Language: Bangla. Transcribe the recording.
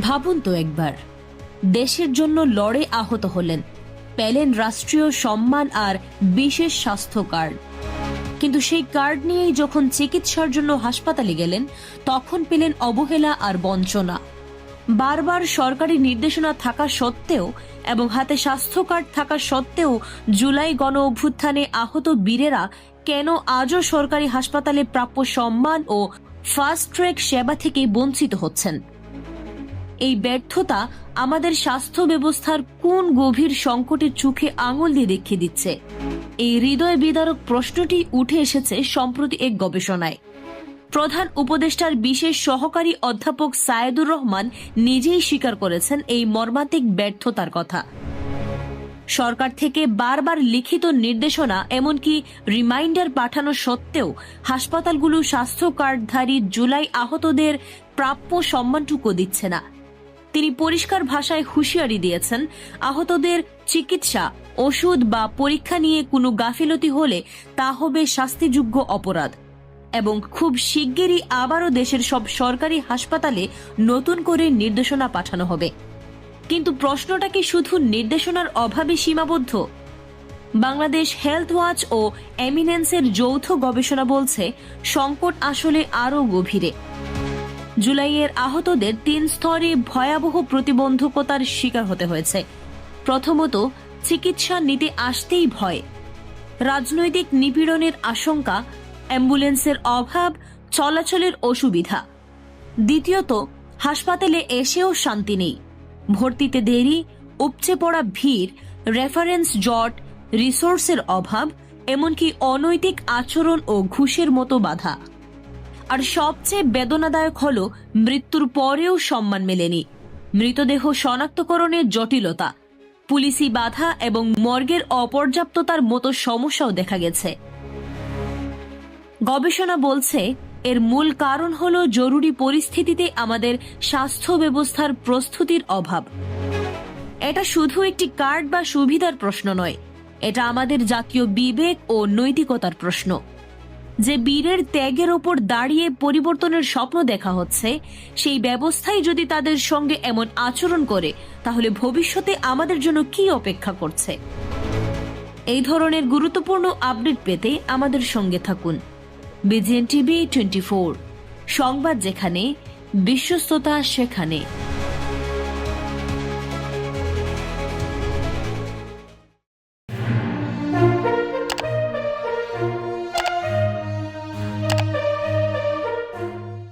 ভাবুন তো একবার, দেশের জন্য লড়ে আহত হলেন, পেলেন রাষ্ট্রীয় সম্মান আর বিশেষ স্বাস্থ্য কার্ড, কিন্তু সেই কার্ড নিয়েই যখন চিকিৎসার জন্য হাসপাতালে গেলেন তখন পেলেন অবহেলা আর বঞ্চনা। বারবার সরকারি নির্দেশনা থাকা সত্ত্বেও এবং হাতে স্বাস্থ্য কার্ড থাকা সত্ত্বেও জুলাই গণ অভ্যুত্থানে আহত বীরেরা কেন আজও সরকারি হাসপাতালে প্রাপ্য সম্মান ও ফাস্ট ট্র্যাক সেবা থেকে বঞ্চিত হচ্ছেন? এই ব্যর্থতা আমাদের স্বাস্থ্য ব্যবস্থার কোন গভীর সংকটের চোখে আঙুল দিয়ে দেখিয়ে দিচ্ছে? এই হৃদয় বিদারক প্রশ্নটি উঠে এসেছে সম্প্রতি এক গবেষণায়। প্রধান উপদেষ্টার বিশেষ সহকারী অধ্যাপক সায়েদুর রহমান নিজেই স্বীকার করেছেন এই মর্মান্তিক ব্যর্থতার কথা। সরকার থেকে বারবার লিখিত নির্দেশনা এমনকি রিমাইন্ডার পাঠানো সত্ত্বেও হাসপাতালগুলো স্বাস্থ্য কার্ডধারী জুলাই আহতদের প্রাপ্য সম্মানটুকু দিচ্ছে না। তিনি পরিষ্কার ভাষায় হুঁশিয়ারি দিয়েছেন, আহতদের চিকিৎসা, ওষুধ বা পরীক্ষা নিয়ে কোনো গাফিলতি হলে তা হবে শাস্তিযোগ্য অপরাধ এবং খুব শিগগিরই আবারও দেশের সব সরকারি হাসপাতালে নতুন করে নির্দেশনা পাঠানো হবে। কিন্তু প্রশ্নটা কি শুধু নির্দেশনার অভাবে সীমাবদ্ধ? বাংলাদেশ হেলথ ওয়াচ ও এমিনেন্সের যৌথ গবেষণা বলছে সংকট আসলে আরও গভীরে। জুলাইয়ের আহতদের 3 স্তরে ভয়াবহ প্রতিবন্ধকতার শিকার হতে হয়েছে। প্রথমত, চিকিৎসা নিতে আসতেই ভয়, রাজনৈতিক নিপীড়নের আশঙ্কা, অ্যাম্বুলেন্সের অভাব, চলাচলের অসুবিধা। দ্বিতীয়ত, হাসপাতালে এসেও শান্তি নেই, ভর্তিতে দেরি, উপচে পড়া ভিড়, রেফারেন্স জট, রিসোর্সের অভাব, এমনকি অনৈতিক আচরণ ও ঘুষের মতো বাধা। আর সবচেয়ে বেদনাদায়ক হল মৃত্যুর পরেও সম্মান মেলেনি। মৃতদেহ শনাক্তকরণের জটিলতা, পুলিশি বাধা এবং মর্গের অপর্যাপ্ততার মতো সমস্যাও দেখা গেছে। গবেষণা বলছে এর মূল কারণ হল জরুরি পরিস্থিতিতে আমাদের স্বাস্থ্য ব্যবস্থার প্রস্তুতির অভাব। এটা শুধু একটি কার্ড বা সুবিধার প্রশ্ন নয়, এটা আমাদের জাতীয় বিবেক ও নৈতিকতার প্রশ্ন। যে বীরের ত্যাগের ওপর দাঁড়িয়ে পরিবর্তনের স্বপ্ন দেখা হচ্ছে, সেই ব্যবস্থাই যদি তাদের সঙ্গে এমন আচরণ করে, তাহলে ভবিষ্যতে আমাদের জন্য কি অপেক্ষা করছে? এই ধরনের গুরুত্বপূর্ণ আপডেট পেতে আমাদের সঙ্গে থাকুন। BGN TV 24, সংবাদ যেখানে, বিশ্বস্ততা সেখানে।